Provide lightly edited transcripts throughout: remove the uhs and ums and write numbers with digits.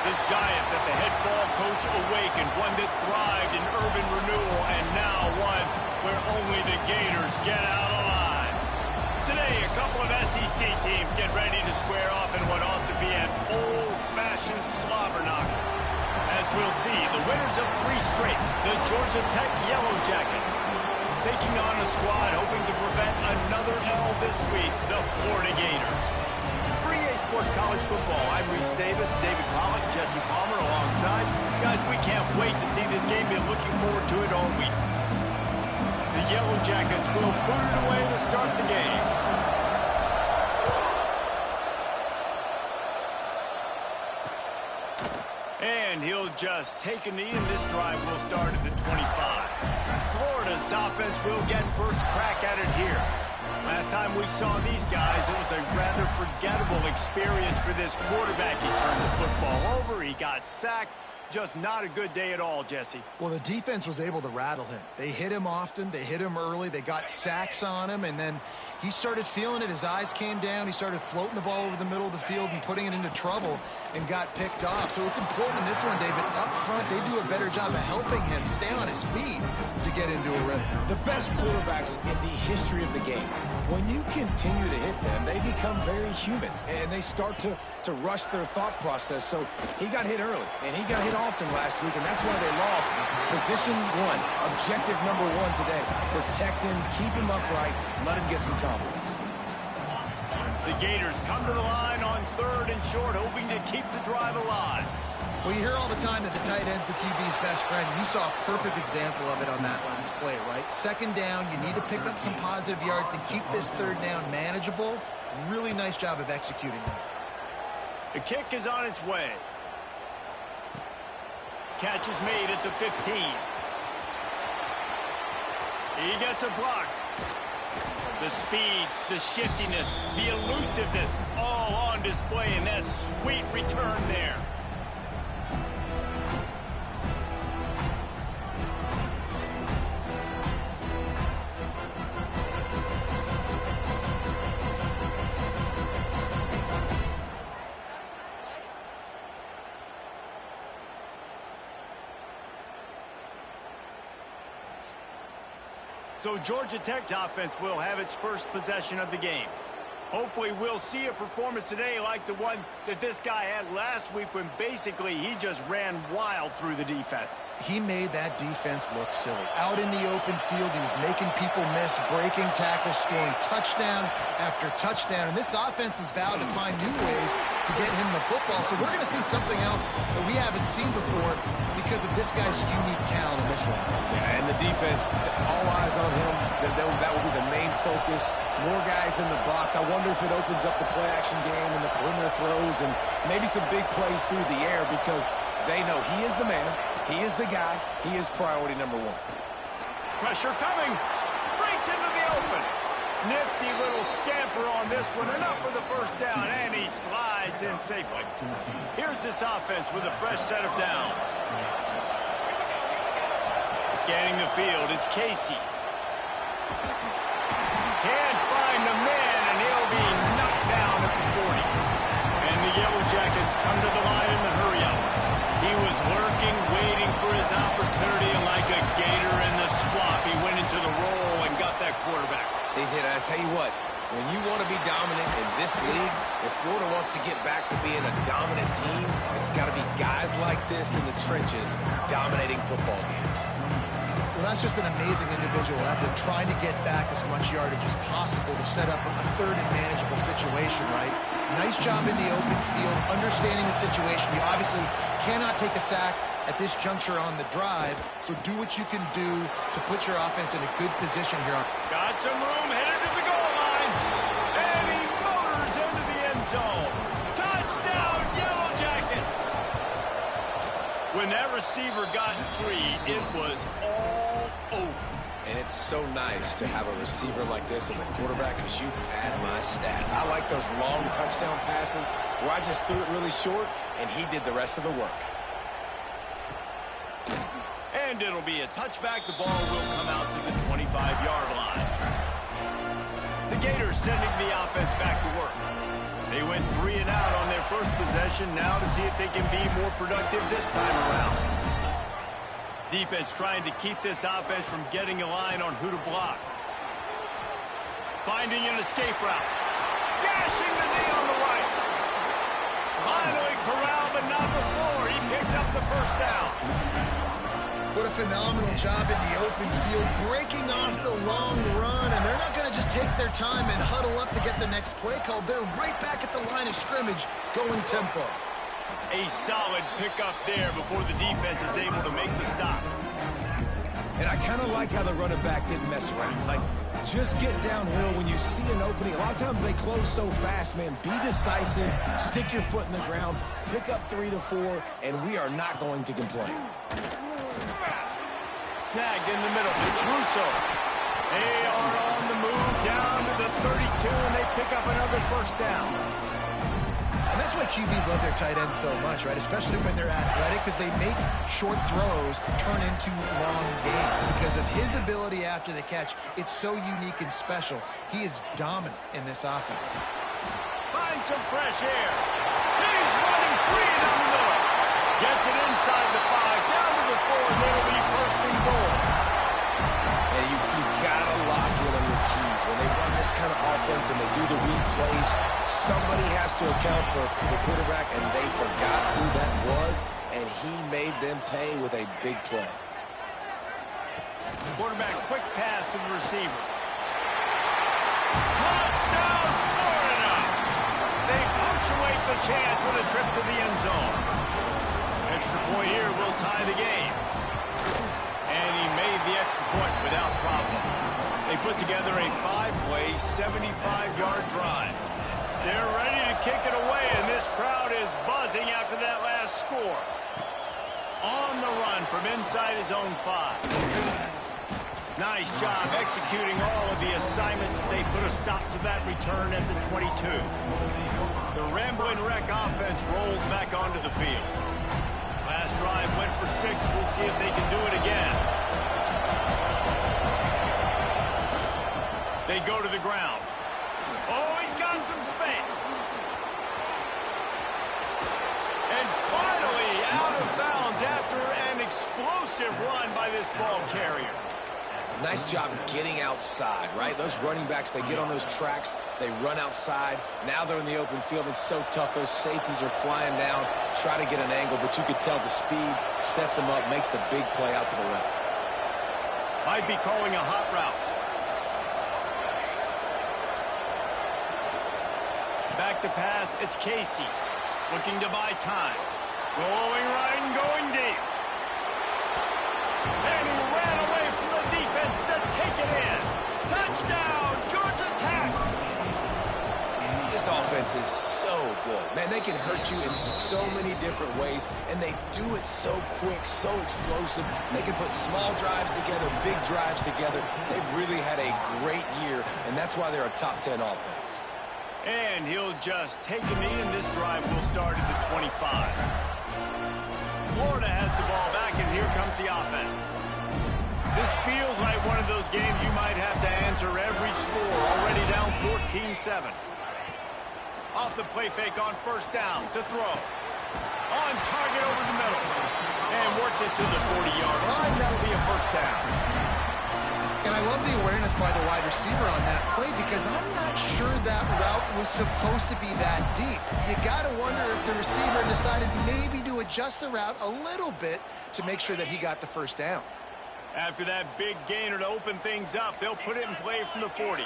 The giant that the head ball coach awakened, one that thrived in urban renewal, and now one where only the Gators get out alive. Today, a couple of SEC teams get ready to square off in what ought to be an old-fashioned slobber knocker. As we'll see, the winners of 3 straight, the Georgia Tech Yellow Jackets, taking on a squad hoping to prevent another L this week, the Florida Gators. For EA Sports College Football, I'm Reese Davis, David Pollock, Jesse Palmer alongside. Guys, we can't wait to see this game. Been looking forward to it all week. The Yellow Jackets will boot it away to start the game. And he'll just take a knee, and this drive will start at the 25. Florida's offense will get first crack at it here. Last time we saw these guys, it was a rather forgettable experience for this quarterback. He turned the football over, he got sacked. Just not a good day at all, Jesse. Well, the defense was able to rattle him. They hit him often, they hit him early, they got sacks on him, and then he started feeling it. His eyes came down, he started floating the ball over the middle of the field and putting it into trouble and got picked off. So it's important in this one, David, up front, they do a better job of helping him stay on his feet to get into a rhythm. The best quarterbacks in the history of the game, when you continue to hit them, they become very human, and they start to rush their thought process. So he got hit early, and he got hit often last week, and that's why they lost. Position 1, objective number 1 today. Protect him, keep him upright, let him get some confidence. The Gators come to the line on 3rd and short, hoping to keep the drive alive. Well, you hear all the time that the tight end's the QB's best friend. You saw a perfect example of it on that last play, right? 2nd down, you need to pick up some positive yards to keep this 3rd down manageable. Really nice job of executing that. The kick is on its way. Catch is made at the 15. He gets a block. The speed, the shiftiness, the elusiveness, all on display in that sweet return there. So Georgia Tech's offense will have its first possession of the game. Hopefully we'll see a performance today like the one that this guy had last week when basically he just ran wild through the defense. He made that defense look silly. Out in the open field, he was making people miss, breaking tackles, scoring touchdown after touchdown. And this offense is vowed to find new ways to get him the football. So we're going to see something else that we haven't seen before because of this guy's unique talent in this one. Yeah, and the defense, all eyes on him. That will be the main focus. More guys in the box. I wonder if it opens up the play-action game and the perimeter throws and maybe some big plays through the air because they know he is the man, he is the guy, he is priority number 1. Pressure coming. Breaks into the open. Nifty little scamper on this one. Enough for the first down, and he slides in safely. Here's this offense with a fresh set of downs. Scanning the field, it's Casey. Can't find the man, and he'll be knocked down at the 40. And the Yellow Jackets come to the line in the hurry-up. He was lurking, waiting for his opportunity, and like a gator in the swamp, he went into the roll and got that quarterback. They did. I tell you what, when you want to be dominant in this league, if Florida wants to get back to being a dominant team, it's got to be guys like this in the trenches dominating football games. Well, that's just an amazing individual effort, trying to get back as much yardage as possible to set up a 3rd and manageable situation, right? Nice job in the open field, understanding the situation. You obviously cannot take a sack at this juncture on the drive, so do what you can do to put your offense in a good position here. Got some room, headed to the goal line, and he motors into the end zone. Touchdown, Yellow Jackets! When that receiver got 3, it was all over. And it's so nice to have a receiver like this as a quarterback because you pad my stats. I like those long touchdown passes where I just threw it really short and he did the rest of the work. And it'll be a touchback. The ball will come out to the 25-yard line. The Gators sending the offense back to work. They went 3 and out on their first possession. Now to see if they can be more productive this time around. Defense trying to keep this offense from getting a line on who to block. Finding an escape route. Gashing the knee on the right. Finally corralled, but not before. He picked up the first down. What a phenomenal job in the open field, breaking off the long run, and they're not going to just take their time and huddle up to get the next play called. They're right back at the line of scrimmage, going tempo. A solid pickup there before the defense is able to make the stop. And I kind of like how the running back didn't mess around. Like, just get downhill when you see an opening. A lot of times they close so fast, man. Be decisive, stick your foot in the ground, pick up 3 to 4, and we are not going to complain. Snagged in the middle. It's Russo. They are on the move down to the 32, and they pick up another first down. And that's why QBs love their tight ends so much, right? Especially when they're athletic, because they make short throws turn into long gains. Because of his ability after the catch, it's so unique and special. He is dominant in this offense. Find some fresh air. He's running free down the middle. Gets it inside the 5, down to the 4, and it'll be first and goal. And you got to lock in on your keys. When they run this kind of offense and they do the read plays, somebody has to account for the quarterback, and they forgot who that was, and he made them pay with a big play. Quarterback quick pass to the receiver. Touchdown, Florida! They punctuate the chance with a trip to the end zone. Extra point here will tie the game. And he made the extra point without problem. They put together a 5-play, 75-yard drive. They're ready to kick it away, and this crowd is buzzing after that last score. On the run from inside his own 5. Nice job executing all of the assignments as they put a stop to that return at the 22. The Rambling Wreck offense rolls back onto the field. Last drive went for 6. We'll see if they can do it again. They go to the ground. Oh, he's got some space. And finally out of bounds after an explosive run by this ball carrier. Nice job getting outside, right? Those running backs, they get on those tracks, they run outside. Now they're in the open field. It's so tough. Those safeties are flying down, try to get an angle, but you could tell the speed sets them up, makes the big play out to the left. Might be calling a hot route. Back to pass, it's Casey. Looking to buy time. Going right and going deep. And he ran away from the defense to take it in. Touchdown, Georgia Tech. This offense is so good. Man, they can hurt you in so many different ways, and they do it so quick, so explosive. They can put small drives together, big drives together. They've really had a great year, and that's why they're a top 10 offense. And he'll just take a knee, and this drive will start at the 25. Florida has the ball back, and here comes the offense. This feels like one of those games you might have to answer every score, already down 14-7. Off the play fake on first down to throw. On target over the middle. And works it to the 40-yard line. That'll be a first down. And I love the awareness by the wide receiver on that play, because I'm not sure that route was supposed to be that deep. You got to wonder if the receiver decided maybe to adjust the route a little bit to make sure that he got the first down. After that big gainer to open things up, they'll put it in play from the 40.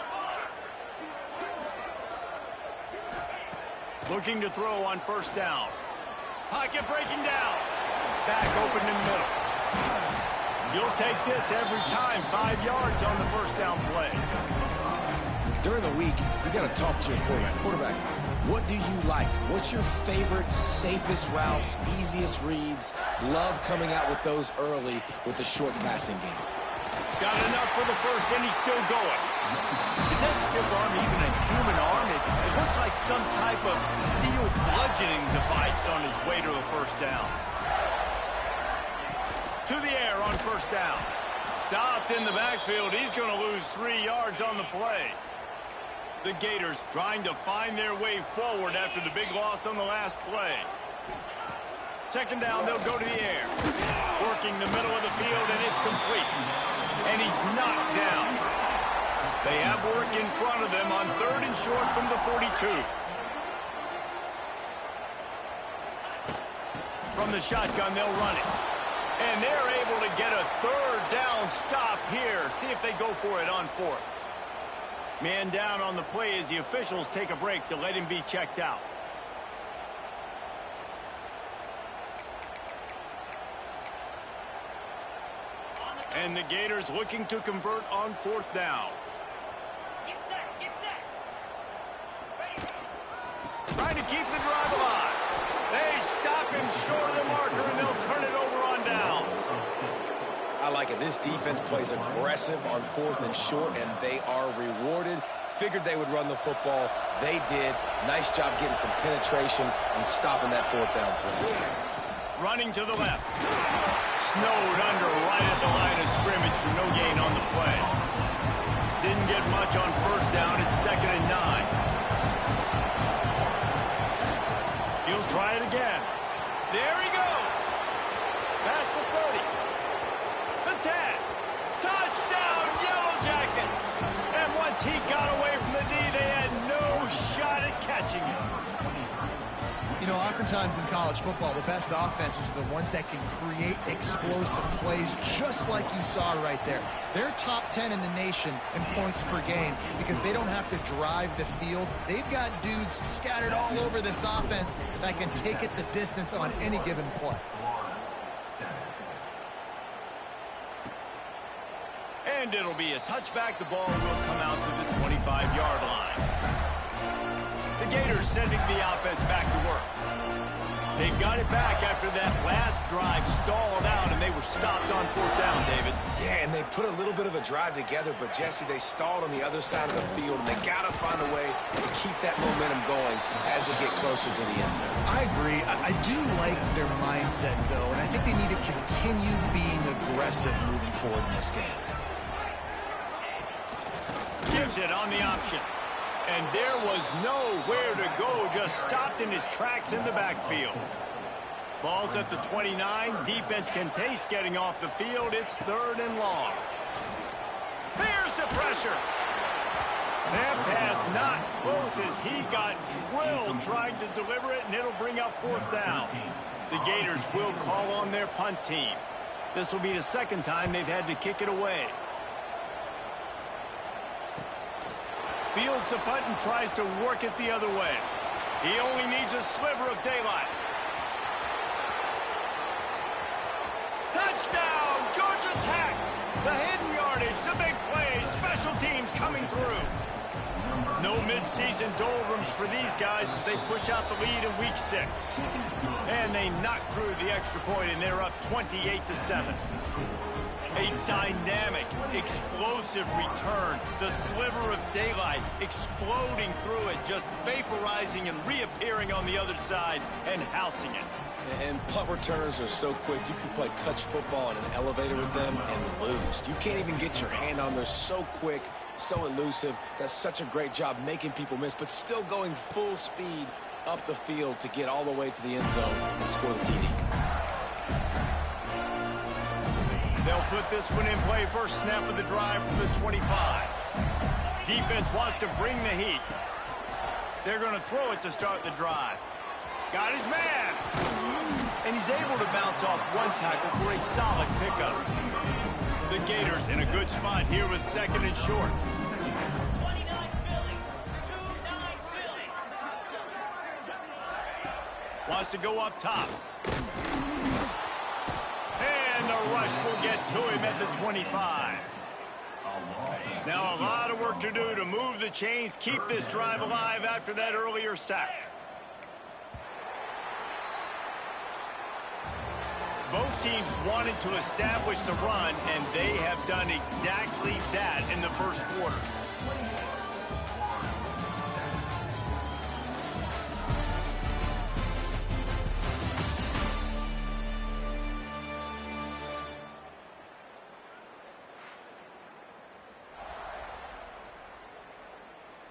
Looking to throw on first down. Pocket breaking down. Back open in the middle. You'll take this every time. 5 yards on the first down play. During the week, you got to talk to your quarterback. Quarterback, what do you like? What's your favorite, safest routes, easiest reads? Love coming out with those early with the short passing game. Got enough for the first, and he's still going. Is that stiff arm even a human arm? It looks like some type of steel bludgeoning device on his way to a first down. To the air on first down. Stopped in the backfield. He's going to lose 3 yards on the play. The Gators trying to find their way forward after the big loss on the last play. Second down, they'll go to the air. Working the middle of the field, and it's complete. And he's knocked down. They have work in front of them on 3rd and short from the 42. From the shotgun, they'll run it. And they're able to get a 3rd down stop here. See if they go for it on 4th. Man down on the play as the officials take a break to let him be checked out. And the Gators looking to convert on 4th down. Get set, get set. Ready. Trying to keep the drive alive. They stop him short of the marker, and they'll turn it over on downs. I like it. This defense plays aggressive on 4th and short, and they are rewarded. Figured they would run the football. They did. Nice job getting some penetration and stopping that 4th down play. Running to the left. Snowed under right at the line of scrimmage for no gain on the play. Didn't get much on 1st down. It's 2nd and 9. He'll try it again. There he goes. Past the 30. The 10. Touchdown, Yellow Jackets. And once he got away from the D, they had no shot at catching him. You know, oftentimes in college football, the best offenses are the ones that can create explosive plays, just like you saw right there. They're top 10 in the nation in points per game because they don't have to drive the field. They've got dudes scattered all over this offense that can take it the distance on any given play. And it'll be a touchback. The ball will come out to the 25-yard line. The Gators sending the offense back to work. They've got it back after that last drive stalled out, and they were stopped on 4th down, David. Yeah, and they put a little bit of a drive together, but, Jesse, they stalled on the other side of the field, and they got to find a way to keep that momentum going as they get closer to the end zone. I agree. I do like their mindset, though, and I think they need to continue being aggressive moving forward in this game. Gives it on the option. And there was nowhere to go, just stopped in his tracks in the backfield. Ball's at the 29. Defense can taste getting off the field. It's 3rd and long. There's the pressure. That pass not close as he got drilled trying to deliver it, and it'll bring up 4th down. The Gators will call on their punt team. This will be the 2nd time they've had to kick it away. Fields the punt and tries to work it the other way. He only needs a sliver of daylight. Touchdown, Georgia Tech. The hidden yardage, the big play, special teams coming through. No mid-season doldrums for these guys as they push out the lead in week 6. And they knock through the extra point, and they're up 28-7. A dynamic, explosive return. The sliver of daylight exploding through it, just vaporizing and reappearing on the other side and housing it. And punt returners are so quick. You can play touch football in an elevator with them and lose. You can't even get your hand on them. They're so quick, so elusive. Does such a great job making people miss, but still going full speed up the field to get all the way to the end zone and score the TD. They'll put this one in play. First snap of the drive from the 25. Defense wants to bring the heat. They're going to throw it to start the drive. Got his man. And he's able to bounce off one tackle for a solid pickup. The Gators in a good spot here with 2nd and short. 29 Philly. 29 Philly. Wants to go up top. And the rush will get to him at the 25. Now a lot of work to do to move the chains, keep this drive alive after that earlier sack. Both teams wanted to establish the run, and they have done exactly that in the first quarter.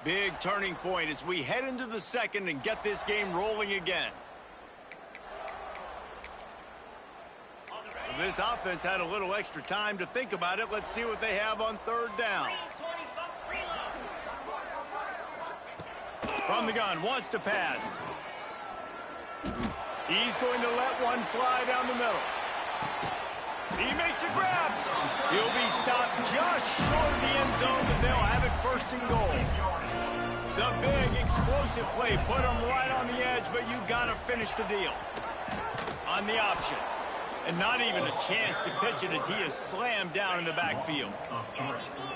Big turning point as we head into the second and get this game rolling again. Well, this offense had a little extra time to think about it. Let's see what they have on third down. From the gun, wants to pass. He's going to let one fly down the middle. He makes a grab. He'll be stopped just short of the end zone, but they'll have it first and goal. The big explosive play put him right on the edge, but you got to finish the deal. On the option. And not even a chance to pitch it as he is slammed down in the backfield.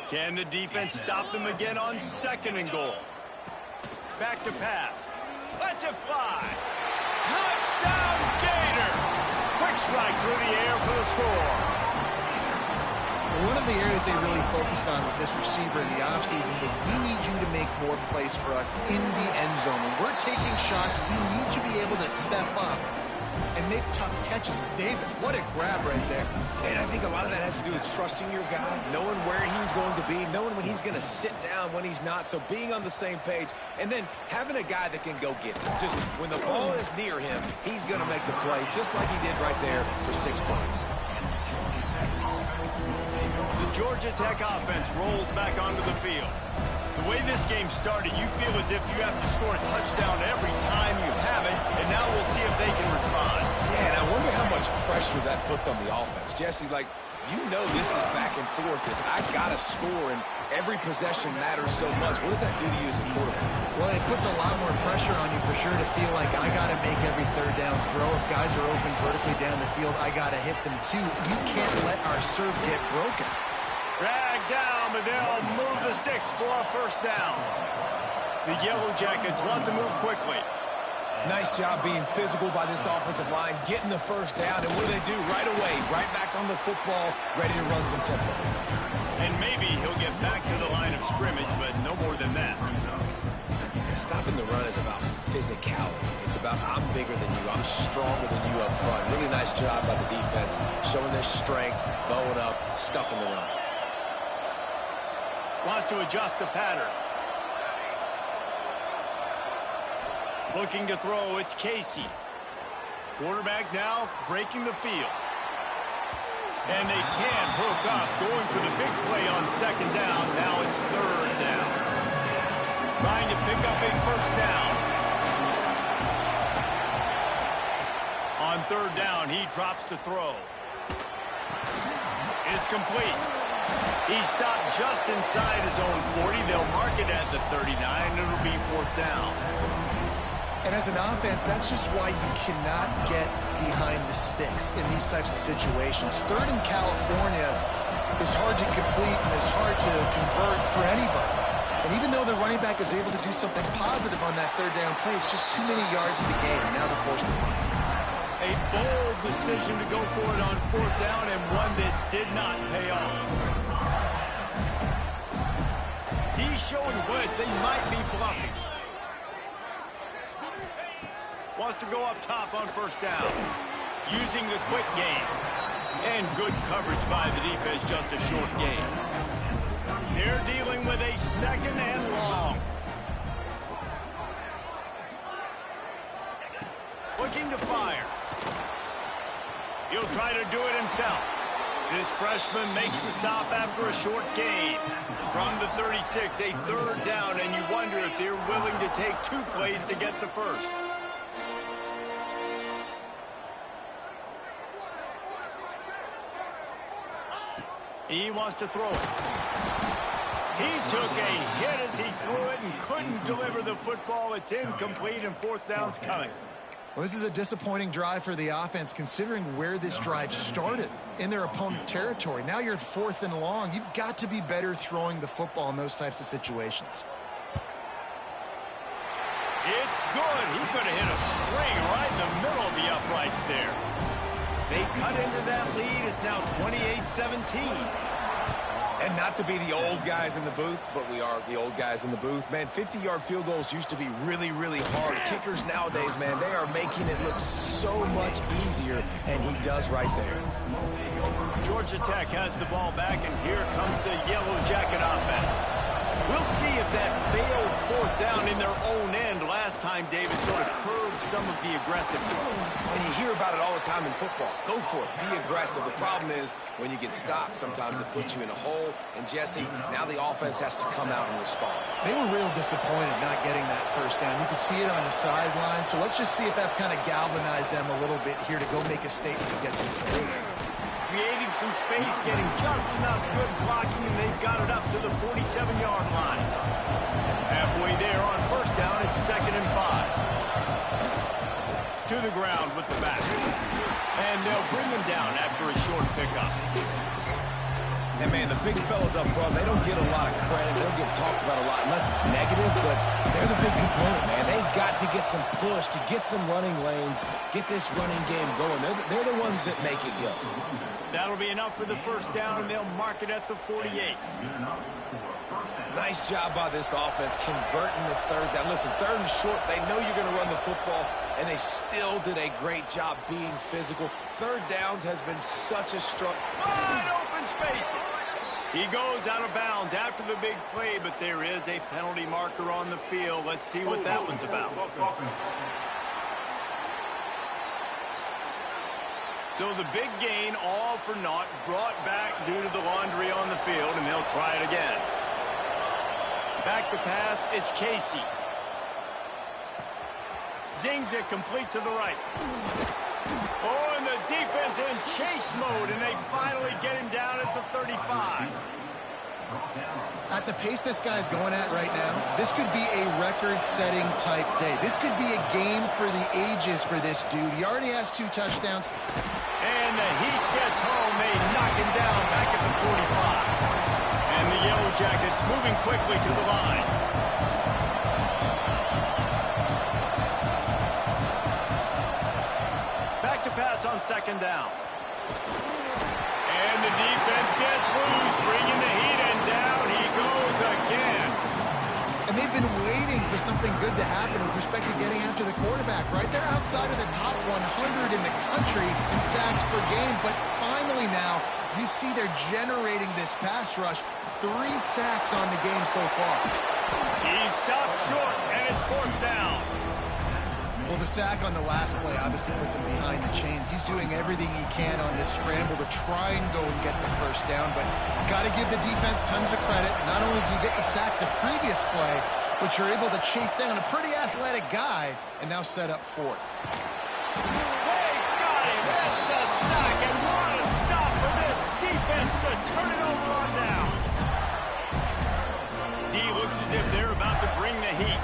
Can the defense stop them again on second and goal? Back to pass. Lets it fly. Touchdown, Gator! Quick strike through the air for the score. One of the areas they really focused on with this receiver in the offseason was we need you to make more plays for us in the end zone. When we're taking shots, we need you to be able to step up and make tough catches. David, what a grab right there. And I think a lot of that has to do with trusting your guy, knowing where he's going to be, knowing when he's going to sit down, when he's not, so being on the same page, and then having a guy that can go get it. Just when the ball is near him, he's going to make the play, just like he did right there for 6 points. The Georgia Tech offense rolls back onto the field. The way this game started, you feel as if you have to score a touchdown every time you have it, and now we'll see if they can respond. Yeah, and I wonder how much pressure that puts on the offense. Jesse, like, you know this is back and forth. If I got to score, and every possession matters so much, what does that do to you as a quarterback? Well, it puts a lot more pressure on you for sure to feel like I got to make every third down throw. If guys are open vertically down the field, I got to hit them too. You can't let our serve get broken. Drag down, but they'll move the sticks for a first down. The Yellow Jackets want to move quickly. Nice job being physical by this offensive line, getting the first down, and what do? Right away, right back on the football, ready to run some tempo. And maybe he'll get back to the line of scrimmage, but no more than that. Stopping the run is about physicality. It's about I'm bigger than you, I'm stronger than you up front. Really nice job by the defense, showing their strength, bowing up, stuffing the run. Wants to adjust the pattern. Looking to throw, it's Casey. Quarterback now breaking the field. And they can't hook up, going for the big play on second down. Now it's third down. Trying to pick up a first down. On third down, he drops to throw. It's complete. He stopped just inside his own 40. They'll mark it at the 39. It'll be fourth down. And as an offense, that's just why you cannot get behind the sticks in these types of situations. Third in California is hard to complete and is hard to convert for anybody. And even though the running back is able to do something positive on that third down play, it's just too many yards to gain. Now they're forced to punt. A bold decision to go for it on fourth down, and one that did not pay off. D showing blitz. They might be bluffing. Wants to go up top on first down. Using the quick game. And good coverage by the defense, just a short gain. They're dealing with a second and long. Looking to fire. He'll try to do it himself. This freshman makes the stop after a short gain. From the 36, a third down, and you wonder if they're willing to take 2 plays to get the first. He wants to throw it. He took a hit as he threw it and couldn't deliver the football. It's incomplete, and fourth down's coming. Well, this is a disappointing drive for the offense, considering where this drive started in their opponent territory. Now you're at fourth and long. You've got to be better throwing the football in those types of situations. It's good. He could have hit a string right in the middle of the uprights there. They cut into that lead. It's now 28-17. And not to be the old guys in the booth, but we are the old guys in the booth. Man, 50-yard field goals used to be really, really hard. Kickers nowadays, man, they are making it look so much easier, and he does right there. Georgia Tech has the ball back, and here comes the Yellow Jacket offense. We'll see if that failed fourth down in their own end last time, David, sort of curbed some of the aggressiveness. Well, you hear about it all the time in football. Go for it. Be aggressive. The problem is when you get stopped, sometimes it puts you in a hole. And, Jesse, now the offense has to come out and respond. They were real disappointed not getting that first down. You could see it on the sideline. So let's just see if that's kind of galvanized them a little bit here to go make a statement and get some points. Creating some space, getting just enough good blocking, and they've got it up to the 47-yard line. Halfway there on first down, it's 2nd and 5. To the ground with the back. And they'll bring him down after a short pickup. And, man, the big fellas up front, they don't get a lot of credit. They don't get talked about a lot unless it's negative, but they're the big component, man. They've got to get some push, to get some running lanes, get this running game going. They're the ones that make it go. That'll be enough for the first down, and they'll mark it at the 48. Nice job by this offense converting the third down. Listen, 3rd and short, they know you're going to run the football, and they still did a great job being physical. 3rd downs has been such a struggle. Wide open spaces. He goes out of bounds after the big play, but there is a penalty marker on the field. Let's see what that one's about. So the big gain, all for naught, brought back due to the laundry on the field, and they'll try it again. Back to pass, it's Casey. Zings it complete to the right. Oh, and the defense in chase mode, and they finally get him down at the 35. At the pace this guy's going at right now, this could be a record-setting type day. This could be a game for the ages for this dude. He already has 2 touchdowns. And the Heat gets home. They knock him down back at the 45. And the Yellow Jackets moving quickly to the line. Back to pass on 2nd down. And the defense gets loose, bringing the Heat, and down he goes again. And they've been waiting for something good to happen with respect to getting after the quarterback, right? They're outside of the top 100 in the country in sacks per game, but finally now you see they're generating this pass rush. 3 sacks on the game so far. He stopped short, and it's 4th down. Well, the sack on the last play obviously put them behind the chains. He's doing everything he can on this scramble to try and go and get the first down, but got to give the defense tons of credit. Not only do you get the sack the previous play, but you're able to chase down a pretty athletic guy and now set up 4th. They got him. It's a sack, and what a stop for this defense to turn it over on down. D looks as if they're about to bring the heat.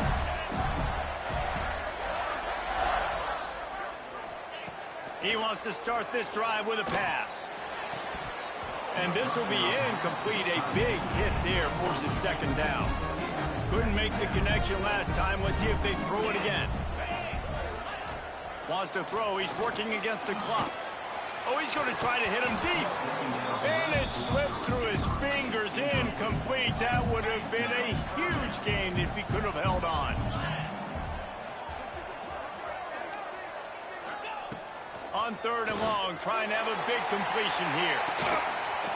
He wants to start this drive with a pass. And this will be incomplete. A big hit there forces 2nd down. Couldn't make the connection last time. Let's see if they throw it again. Wants to throw. He's working against the clock. Oh, he's going to try to hit him deep. And it slips through his fingers. Incomplete. That would have been a huge gain if he could have held on. On 3rd and long, trying to have a big completion here.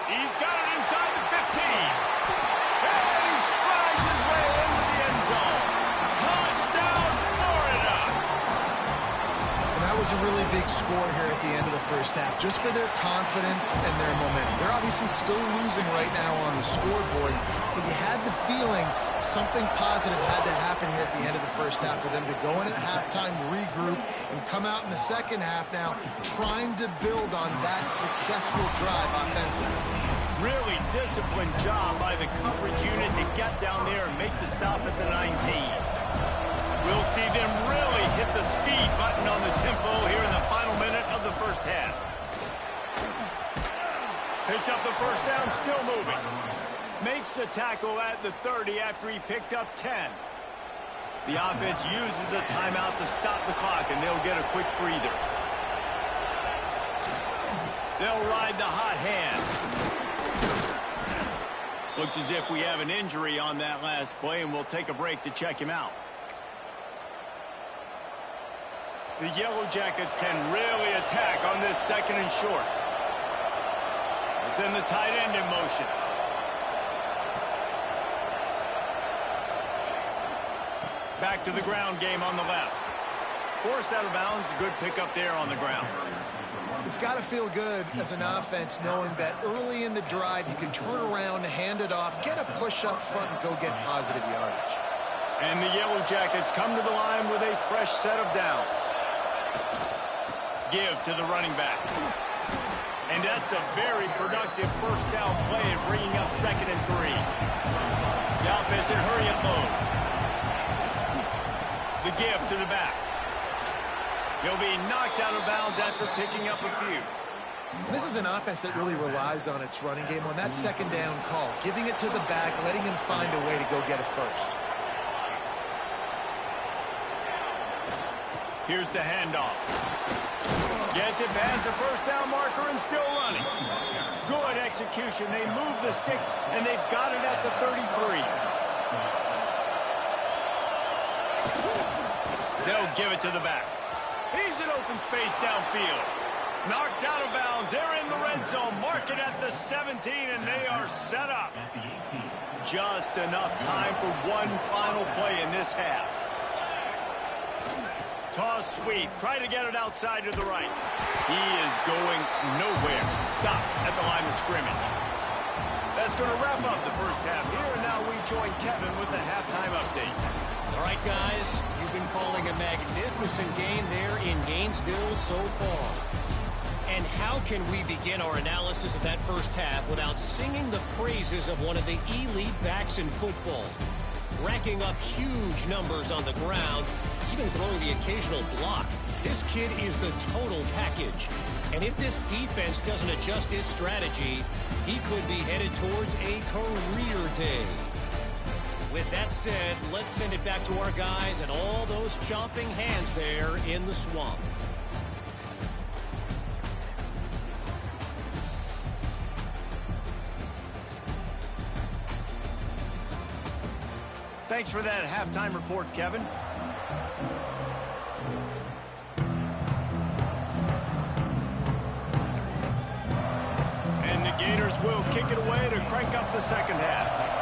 He's got it inside the 15. And he strides his way into the end zone. Touchdown, Florida! And that was a really big score here at the end of the first half, just for their confidence and their momentum. They're obviously still losing right now on the scoreboard, but you had the feeling something positive had to happen here at the end of the first half for them to go in at halftime, regroup, and come out in the second half now trying to build on that successful drive offensively. Really disciplined job by the coverage unit to get down there and make the stop at the 19. We'll see them really hit the speed button on the tempo here in the final minute of the first half. Picks up the first down, still moving. Makes the tackle at the 30 after he picked up 10. The offense uses a timeout to stop the clock, and they'll get a quick breather. They'll ride the hot hand. Looks as if we have an injury on that last play, and we'll take a break to check him out. The Yellow Jackets can really attack on this 2nd and short. They send the tight end in motion. Back to the ground game on the left. Forced out of bounds, good pickup there on the ground. It's got to feel good as an offense knowing that early in the drive you can turn around, hand it off, get a push up front, and go get positive yardage. And the Yellow Jackets come to the line with a fresh set of downs. Give to the running back. And that's a very productive first down play of bringing up 2nd and 3. The offense in hurry up mode. The give to the back. He'll be knocked out of bounds after picking up a few. This is an offense that really relies on its running game on that 2nd down call, giving it to the back, letting him find a way to go get a first. Here's the handoff. Gets it past the first down marker and still running. Good execution. They move the sticks, and they've got it at the 33. They'll give it to the back. He's in open space downfield. Knocked out of bounds. They're in the red zone. Mark it at the 17, and they are set up. Just enough time for one final play in this half. Toss sweep. Try to get it outside to the right. He is going nowhere. Stop at the line of scrimmage. That's going to wrap up the first half here, and now we join Kevin with the halftime update. All right, guys, you've been calling a magnificent game there in Gainesville so far. And how can we begin our analysis of that first half without singing the praises of one of the elite backs in football? Racking up huge numbers on the ground, even throwing the occasional block. This kid is the total package. And if this defense doesn't adjust its strategy, he could be headed towards a career day. With that said, let's send it back to our guys and all those chomping hands there in the swamp. Thanks for that halftime report, Kevin. And the Gators will kick it away to crank up the second half.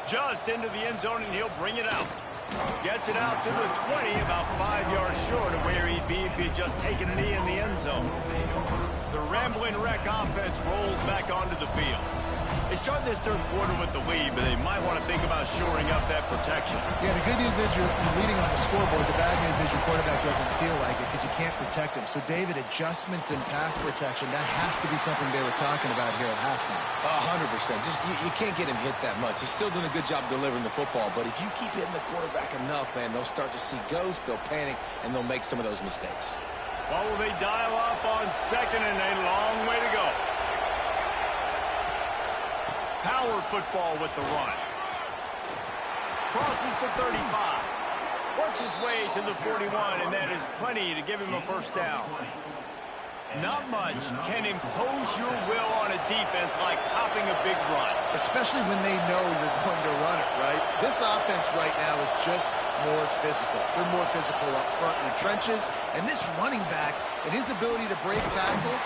Just into the end zone, and he'll bring it out. Gets it out to the 20, about 5 yards short of where he'd be if he'd just taken a knee in the end zone. The Rambling Wreck offense rolls back onto the field. They start this third quarter with the lead, but they might want to think about shoring up that protection. Yeah, the good news is you're leading on the scoreboard. The bad news is your quarterback doesn't feel like it because you can't protect him. So, David, adjustments in pass protection, that has to be something they were talking about here at halftime. 100%. Just you can't get him hit that much. He's still doing a good job delivering the football, but if you keep hitting the quarterback enough, man, they'll start to see ghosts, they'll panic, and they'll make some of those mistakes. What will they dial up on second, and a long way to go? Power football with the run. Crosses the 35. Works his way to the 41, and that is plenty to give him a first down. Not much can impose your will on a defense like popping a big run. Especially when they know you're going to run it, right? This offense right now is just more physical. They're more physical up front in the trenches. And this running back and his ability to break tackles,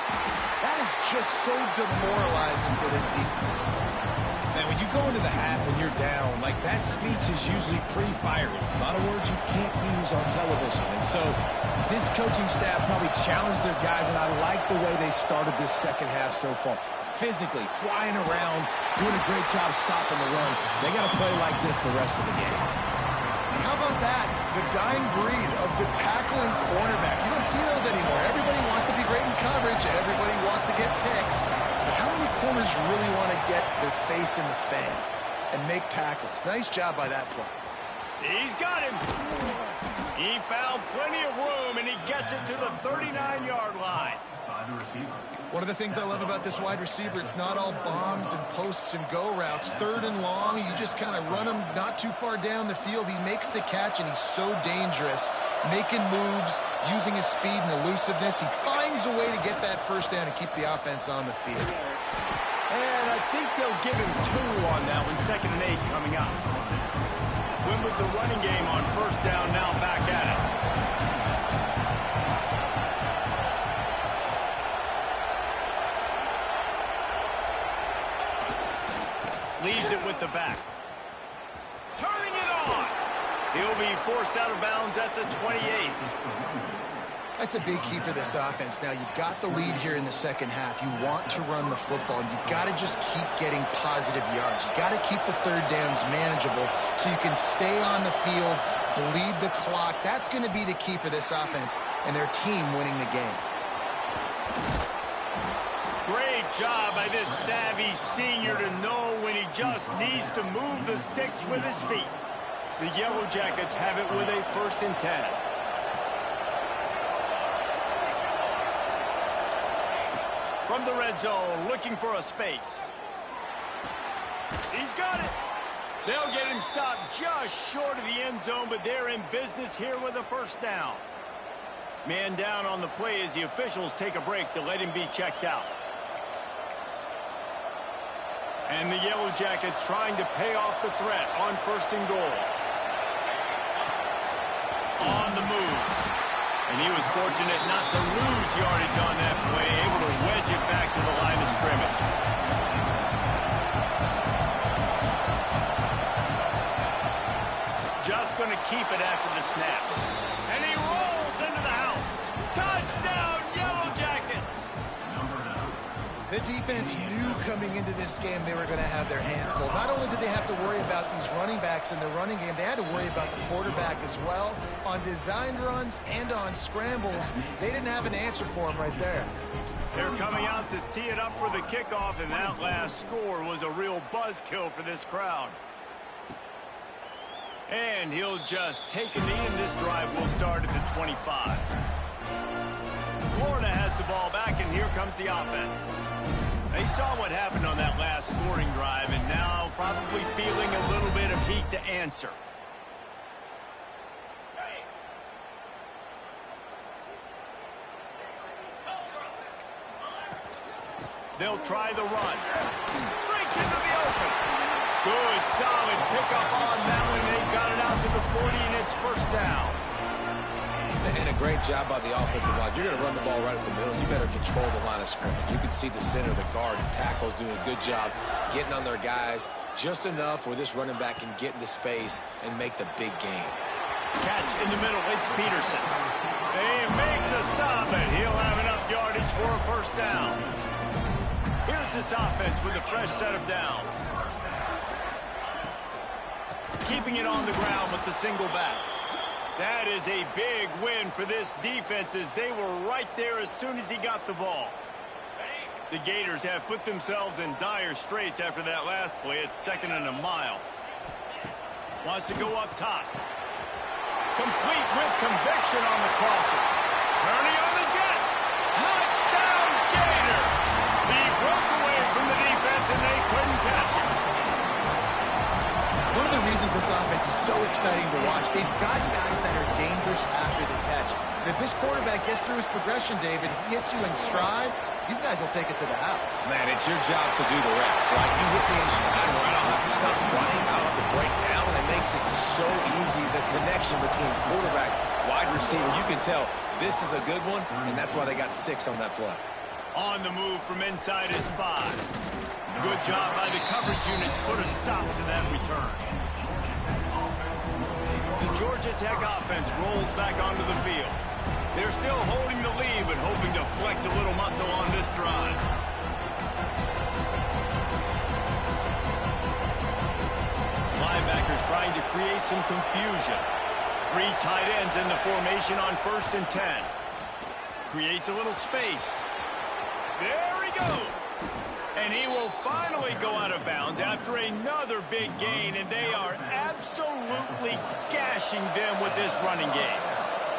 that is just so demoralizing for this defense. Man, when you go into the half and you're down, like that speech is usually pretty fiery. A lot of words you can't use on television. And so this coaching staff probably challenged their guys, and I like the way they started this second half so far. Physically, flying around, doing a great job stopping the run. They got to play like this the rest of the game. How about that? The dying breed of the tackling cornerback. You don't see those anymore. Everybody wants to be great in coverage. Everybody wants to get picks. But how many corners really want to get their face in the fan and make tackles? Nice job by that play. He's got him. He found plenty of room, and he gets it to the 39-yard line. One of the things I love about this wide receiver, it's not all bombs and posts and go routes. Third and long, you just kind of run him not too far down the field. He makes the catch, and he's so dangerous, making moves, using his speed and elusiveness. He finds a way to get that first down and keep the offense on the field. And I think they'll give him 2 on that one, 2nd and 8 coming up. Win with the running game on first down, now back at it. Leaves it the back. Turning it on. He'll be forced out of bounds at the 28. That's a big key for this offense. Now, you've got the lead here in the second half. You want to run the football. You've got to just keep getting positive yards. You've got to keep the third downs manageable so you can stay on the field, bleed the clock. That's going to be the key for this offense and their team winning the game. Great job by this savvy senior to know when he just needs to move the sticks with his feet. The Yellow Jackets have it with a 1st and 10. From the red zone, looking for a space. He's got it. They'll get him stopped just short of the end zone, but they're in business here with a 1st down. Man down on the play as the officials take a break to let him be checked out. And the Yellow Jackets trying to pay off the threat on 1st and goal. On the move. And he was fortunate not to lose yardage on that play, able to wedge it back to the line of scrimmage. Just going to keep it after the snap. And he rolls into the house. Touchdown, Yellow Jackets! The defense knew coming into this game they were going to have their hands full. Not only did they have to worry about these running backs in the running game, they had to worry about the quarterback as well. On designed runs and on scrambles, they didn't have an answer for him right there. They're coming out to tee it up for the kickoff, and that last score was a real buzzkill for this crowd. And he'll just take a knee, and this drive will start at the 25. Florida has the ball back, and here comes the offense. They saw what happened on that last scoring drive, and now probably feeling a little bit of heat to answer. They'll try the run. Breaks into the open. Good, solid pickup on that one. They got it out to the 40, and it's 1st down. And a great job by the offensive line. You're going to run the ball right up the middle. You better control the line of scrimmage. You can see the center, the guard, and tackles doing a good job getting on their guys just enough where this running back can get into space and make the big game. Catch in the middle. It's Peterson. They make the stop, and he'll have enough yardage for a 1st down. Here's this offense with a fresh set of downs. Keeping it on the ground with the single back. That is a big win for this defense as they were right there as soon as he got the ball. The Gators have put themselves in dire straits after that last play. It's 2nd and a mile. Wants to go up top. Complete with conviction on the crosser. Turning on the jet. Touchdown, Gator! He broke away from the defense and they couldn't catch him. One of the reasons this offense is so exciting to watch, they've got guys that are dangerous after the catch. And if this quarterback gets through his progression, David, he hits you in stride, these guys will take it to the house. Man, it's your job to do the rest, right? You hit me in stride, right? I'll have to stop running. I'll have to break down. And it makes it so easy, the connection between quarterback, wide receiver. You can tell this is a good one, and that's why they got 6 on that play. On the move from inside his 5. Good job by the coverage unit to put a stop to that return. The Georgia Tech offense rolls back onto the field. They're still holding the lead, but hoping to flex a little muscle on this drive. Linebackers trying to create some confusion. 3 tight ends in the formation on 1st and 10. Creates a little space. There he goes. And he will finally go out of bounds after another big gain, and they are absolutely gashing them with this running game.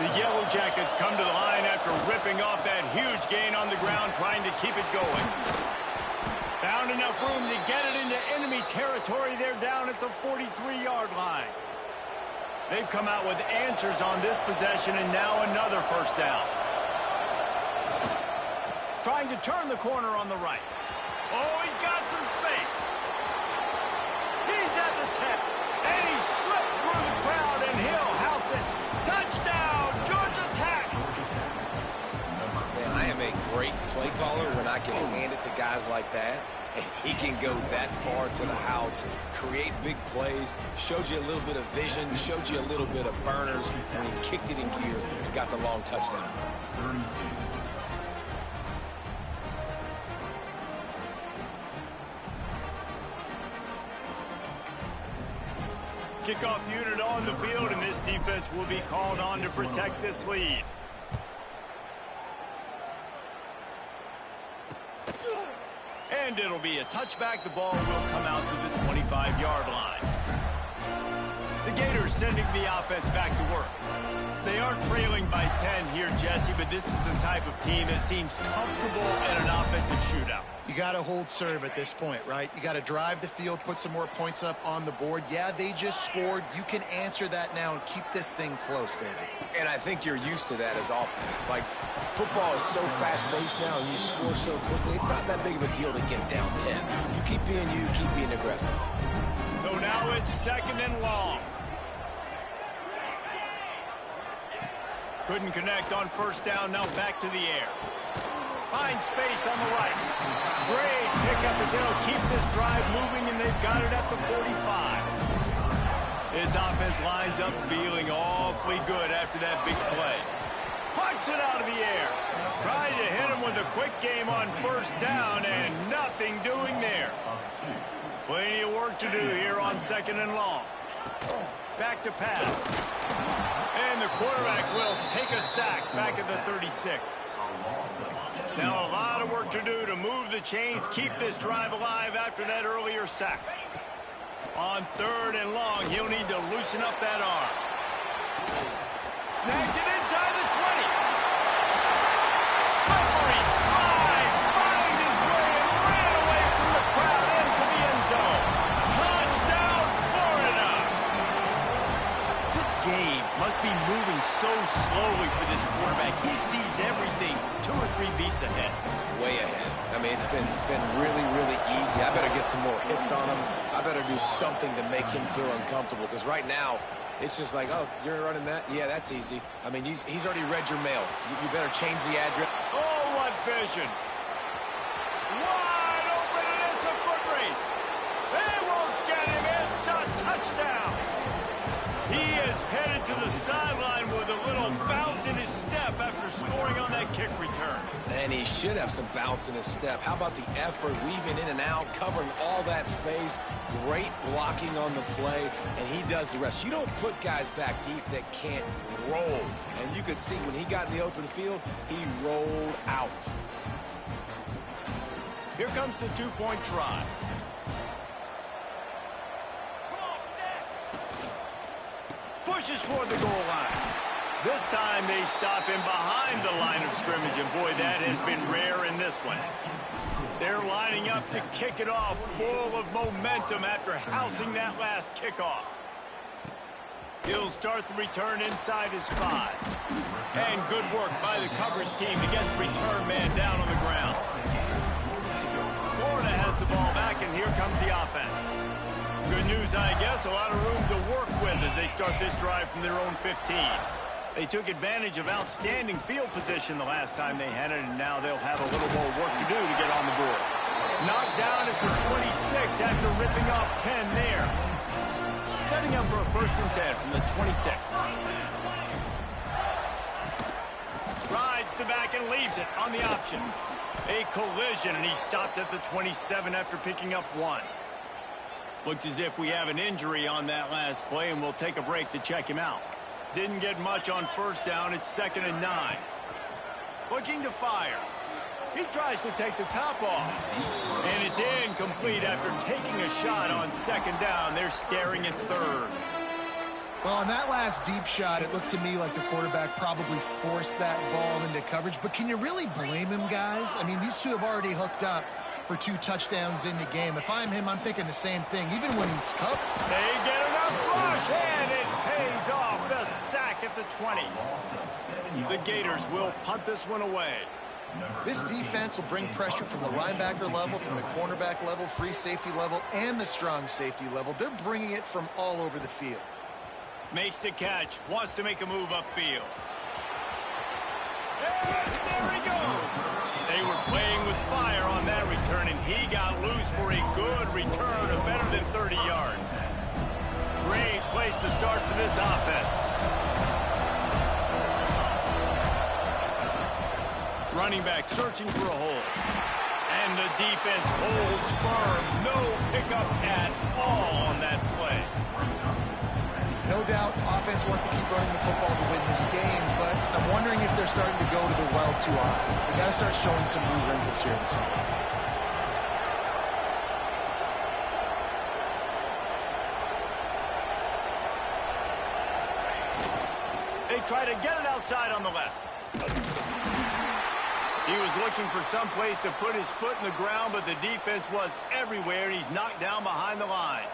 The Yellow Jackets come to the line after ripping off that huge gain on the ground, trying to keep it going. Found enough room to get it into enemy territory. They're down at the 43-yard line. They've come out with answers on this possession, and now another 1st down. Trying to turn the corner on the right. Oh, he's got some space. He's at the 10, and he slipped through the crowd, and he'll house it. Touchdown, Georgia Tech! Man, I am a great play caller when I can hand it to guys like that. He can go that far to the house, create big plays, showed you a little bit of vision, showed you a little bit of burners when he kicked it in gear and got the long touchdown. Kickoff unit on the field, and this defense will be called on to protect this lead. And it'll be a touchback. The ball will come out to the 25-yard line. The Gators sending the offense back to work. They are trailing by 10 here, Jesse, but this is the type of team that seems comfortable in an offensive shootout. You got to hold serve at this point, right? You got to drive the field, put some more points up on the board. Yeah, they just scored. You can answer that now and keep this thing close, David. And I think you're used to that as offense. Like, football is so fast-paced now and you score so quickly, it's not that big of a deal to get down 10. You keep being aggressive. So now it's 2nd and long. Couldn't connect on 1st down, now back to the air. Finds space on the right. Great pickup as they'll keep this drive moving, and they've got it at the 45. His offense lines up feeling awfully good after that big play. Pucks it out of the air. Trying to hit him with a quick game on 1st down, and nothing doing there. Plenty of work to do here on 2nd and long. Back to pass. And the quarterback will take a sack back at the 36. Now a lot of work to do to move the chains, keep this drive alive after that earlier sack. On 3rd and long, he'll need to loosen up that arm. Snags it inside the 20. Slippery slide, find his way and ran away from the crowd into the end zone. Touchdown, Florida! This game must be moving so slowly for this quarterback. He sees everything 2 or 3 beats ahead. Way ahead. I mean, it's been really, really easy. I better get some more hits on him. I better do something to make him feel uncomfortable, because right now, it's just like, oh, you're running that? Yeah, that's easy. I mean, he's already read your mail. You better change the address. Oh, what vision. Wide open, and it's a foot race. They won't get him. It's a touchdown. He is headed to the sideline with a little bounce in his step after scoring on that kick return. And he should have some bounce in his step. How about the effort, weaving in and out, covering all that space, great blocking on the play, and he does the rest. You don't put guys back deep that can't roll. And you could see when he got in the open field, he rolled out. Here comes the 2-point try. Pushes toward the goal line. This time they stop him behind the line of scrimmage, and boy, that has been rare in this one. They're lining up to kick it off, full of momentum after housing that last kickoff. He'll start the return inside his 5. And good work by the coverage team to get the return man down on the ground. Florida has the ball back, and here comes the offense. Good news, I guess, a lot of room to work with as they start this drive from their own 15. They took advantage of outstanding field position the last time they had it, and now they'll have a little more work to do to get on the board. Knocked down at the 26 after ripping off 10 there. Setting up for a 1st and 10 from the 26. Rides the back and leaves it on the option. A collision, and he stopped at the 27 after picking up 1. Looks as if we have an injury on that last play, and we'll take a break to check him out. Didn't get much on 1st down. It's 2nd and 9. Looking to fire. He tries to take the top off. And it's incomplete after taking a shot on 2nd down. They're staring at 3rd. Well, on that last deep shot, it looked to me like the quarterback probably forced that ball into coverage. But can you really blame him, guys? I mean, these two have already hooked up for 2 touchdowns in the game. If I'm him, I'm thinking the same thing, even when he's covered. They get enough rush, and it pays off. The sack at the 20. The Gators will punt this one away. This defense will bring pressure from the linebacker level, from the cornerback level, free safety level, and the strong safety level. They're bringing it from all over the field. Makes the catch, wants to make a move upfield. And there he goes. They were playing with fire on that return, down, and he got loose for a good return of better than 30 yards. Great place to start for this offense. Running back searching for a hole. And the defense holds firm. No pickup at all on that play. No doubt offense wants to keep running the football to win this game, but I'm wondering if they're starting to go to the well too often. They got to start showing some new wrinkles here in the second half. They try to get it outside on the left. He was looking for some place to put his foot in the ground, but the defense was everywhere, and he's knocked down behind the line.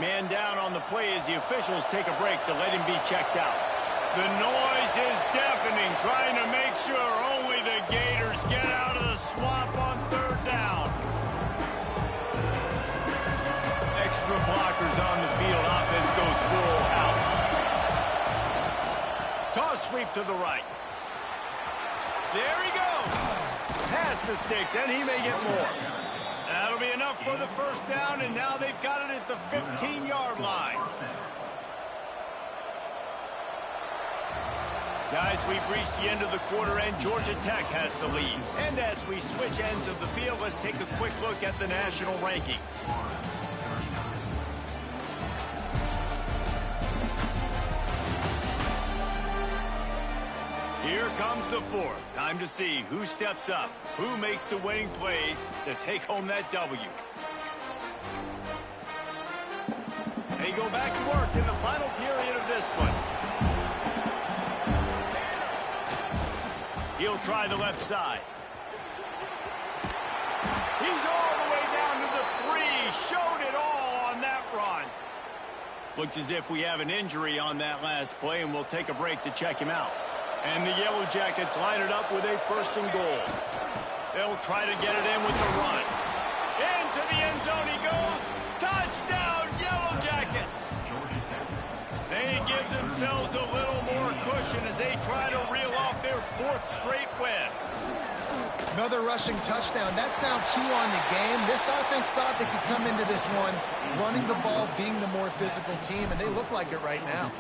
Man down on the play as the officials take a break to let him be checked out. The noise is deafening, trying to make sure only the Gators get out of the swamp on third down. Extra blockers on the field. Offense goes full house. Toss sweep to the right. There he goes. Past the sticks, and he may get more. That'll be enough for the first down, and now they've got it at the 15-yard line. Guys, we've reached the end of the quarter, and Georgia Tech has the lead. And as we switch ends of the field, let's take a quick look at the national rankings. Here comes the fourth. Time to see who steps up, who makes the winning plays to take home that W. They go back to work in the final period of this one. He'll try the left side. He's all the way down to the 3. Showed it all on that run. Looks as if we have an injury on that last play, and we'll take a break to check him out. And the Yellow Jackets line it up with a 1st and goal. They'll try to get it in with the run. Into the end zone he goes. Touchdown, Yellow Jackets! They give themselves a little more cushion as they try to reel off their 4th straight win. Another rushing touchdown. That's now 2 on the game. This offense thought they could come into this one running the ball, being the more physical team, and they look like it right now.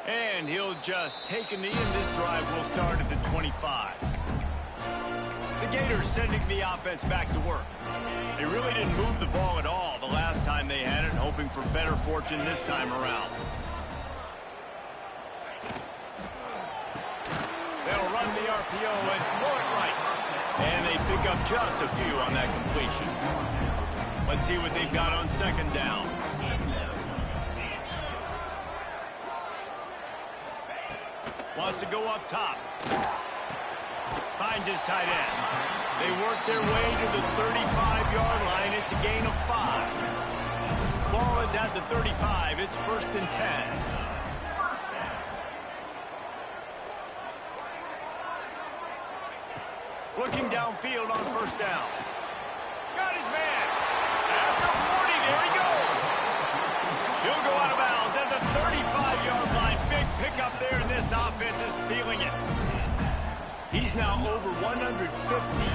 And he'll just take a knee, and this drive will start at the 25. The Gators sending the offense back to work. They really didn't move the ball at all the last time they had it, hoping for better fortune this time around. They'll run the RPO and throw it right. And they pick up just a few on that completion. Let's see what they've got on 2nd down. Wants to go up top. Finds his tight end. They work their way to the 35-yard line. It's a gain of 5. Ball is at the 35. It's 1st and 10. Looking downfield on 1st down. Got his man. At the 40, there he goes. He'll go out of bounds at the 35-yard line. Big pickup there, and this offense is feeling it. He's now over 150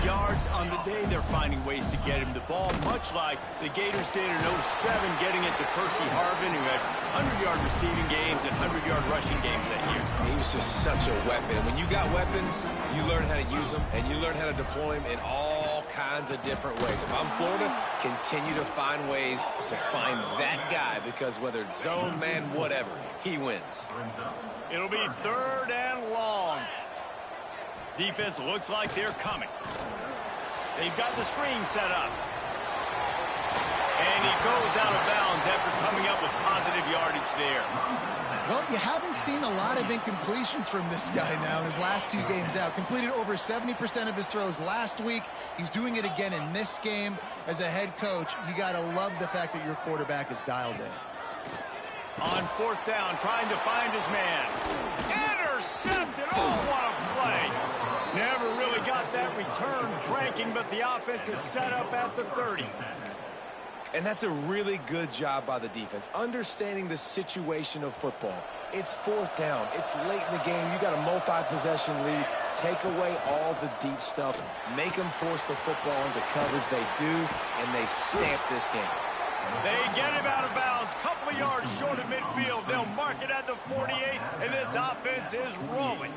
yards on the day. They're finding ways to get him the ball, much like the Gators did in 07, getting it to Percy Harvin, who had 100-yard receiving games and 100-yard rushing games that year. He was just such a weapon. When you got weapons, you learn how to use them, and you learn how to deploy them in all kinds of different ways. If I'm Florida, continue to find ways to find that guy, because whether it's zone, man, whatever, he wins. It'll be 3rd and long. Defense looks like they're coming. They've got the screen set up. And he goes out of bounds after coming up with positive yardage there. Well, you haven't seen a lot of incompletions from this guy now in his last 2 games out. Completed over 70% of his throws last week. He's doing it again in this game. As a head coach, you got to love the fact that your quarterback is dialed in. On 4th down, trying to find his man. Intercepted! Oh, what a play! Never really got that return cranking, but the offense is set up at the 30. And that's a really good job by the defense, understanding the situation of football. It's fourth down. It's late in the game. You got a multi-possession lead. Take away all the deep stuff. Make them force the football into coverage. They do, and they stamp this game. They get him out of bounds. Couple of yards short of midfield. They'll mark it at the 48, and this offense is rolling.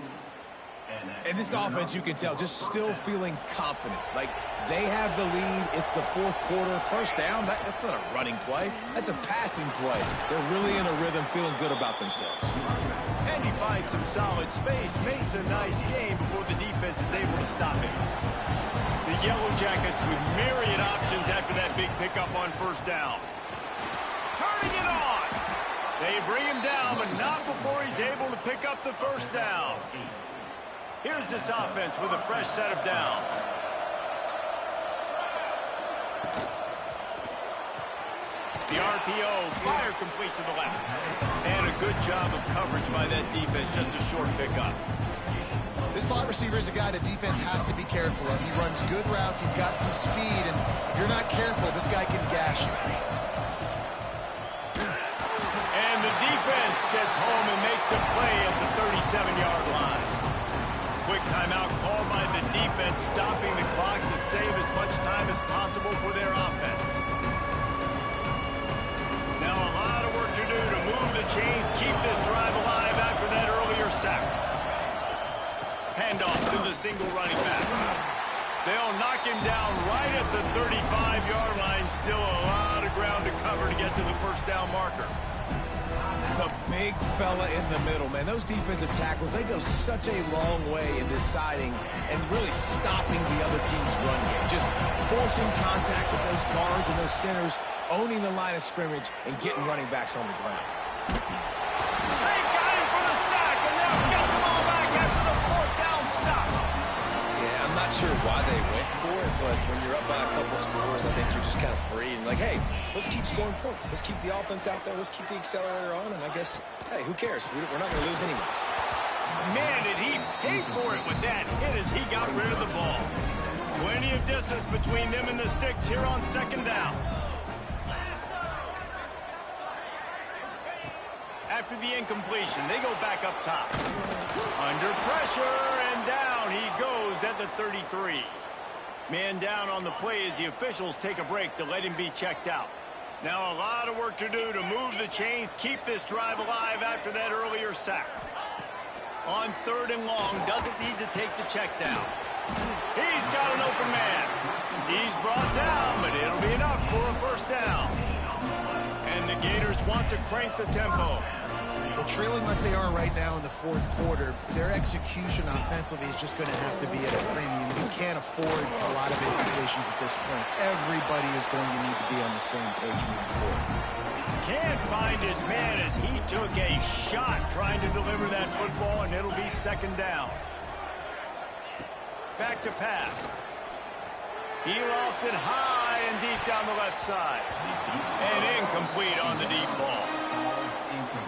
And this offense, you can tell, just still feeling confident. Like, they have the lead. It's the fourth quarter. First down, that's not a running play. That's a passing play. They're really in a rhythm, feeling good about themselves. And he finds some solid space. Makes a nice game before the defense is able to stop him. The Yellow Jackets with myriad options after that big pickup on first down. Turning it on. They bring him down, but not before he's able to pick up the first down. Here's this offense with a fresh set of downs. The RPO, fire complete to the left. And a good job of coverage by that defense, just a short pickup. This slot receiver is a guy the defense has to be careful of. He runs good routes, he's got some speed, and if you're not careful, this guy can gash you. And the defense gets home and makes a play at the 37-yard line. Quick timeout called by the defense, stopping the clock to save as much time as possible for their offense. Now a lot of work to do to move the chains, keep this drive alive after that earlier sack. Handoff to the single running back. They'll knock him down right at the 35-yard line. Still a lot of ground to cover to get to the first down marker. The big fella in the middle, man. Those defensive tackles, they go such a long way in deciding and really stopping the other team's run game. Just forcing contact with those guards and those centers, owning the line of scrimmage, and getting running backs on the ground. They got him for the sack, and they'll get the ball back after the fourth down stop. Yeah, I'm not sure why they went for it, but when you're up by a couple scores, I think you're just kind of free and like, hey, let's keep scoring points. Let's keep the offense out there. Let's keep the accelerator on, and I guess, hey, who cares? We're not going to lose anyways. Man, did he pay for it with that hit as he got rid of the ball. Plenty of distance between them and the sticks here on second down. After the incompletion, they go back up top. Under pressure, and down he goes at the 33. Man down on the play as the officials take a break to let him be checked out. Now a lot of work to do to move the chains, keep this drive alive after that earlier sack. On third and long, doesn't need to take the check down. He's got an open man. He's brought down, but it'll be enough for a first down. And the Gators want to crank the tempo. Well, trailing like they are right now in the fourth quarter, their execution offensively is just going to have to be at a premium. You can't afford a lot of implications at this point. Everybody is going to need to be on the same page moving forward. Can't find his man as he took a shot trying to deliver that football, and it'll be second down. Back to pass. He lofts it high and deep down the left side. And incomplete on the deep ball.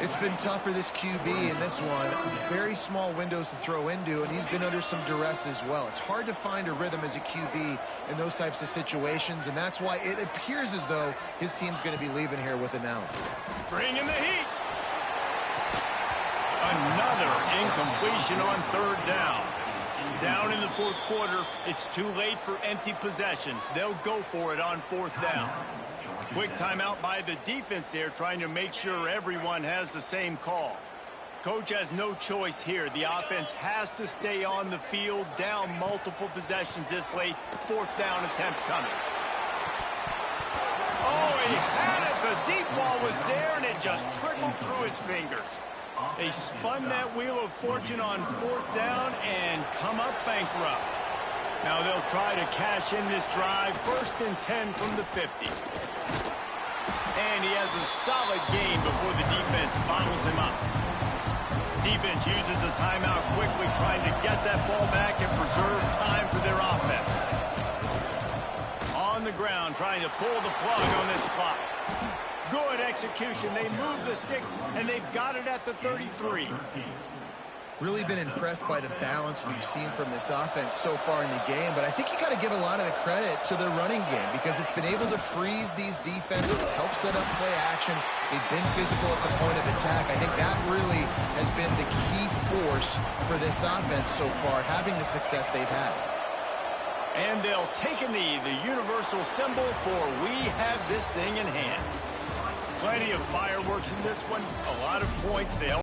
It's been tough for this QB in this one. Very small windows to throw into, and he's been under some duress as well. It's hard to find a rhythm as a QB in those types of situations, and that's why it appears as though his team's going to be leaving here with an L. Bring in the heat. Another incompletion on third down. Down in the fourth quarter, it's too late for empty possessions. They'll go for it on fourth down. Quick timeout by the defense there, trying to make sure everyone has the same call. Coach has no choice here. The offense has to stay on the field, down multiple possessions this late. Fourth down attempt coming. Oh, he had it. The deep ball was there, and it just trickled through his fingers. They spun that wheel of fortune on fourth down and come up bankrupt. Now they'll try to cash in this drive. First and 10 from the 50. And he has a solid gain before the defense bottles him up. Defense uses a timeout quickly, trying to get that ball back and preserve time for their offense. On the ground, trying to pull the plug on this clock. Good execution. They move the sticks, and they've got it at the 33. Really been impressed by the balance we've seen from this offense so far in the game, but I think you got to give a lot of the credit to the running game because it's been able to freeze these defenses, help set up play action. They've been physical at the point of attack. I think that really has been the key force for this offense so far, having the success they've had. And they'll take a knee, the universal symbol for we have this thing in hand. Plenty of fireworks in this one, a lot of points. They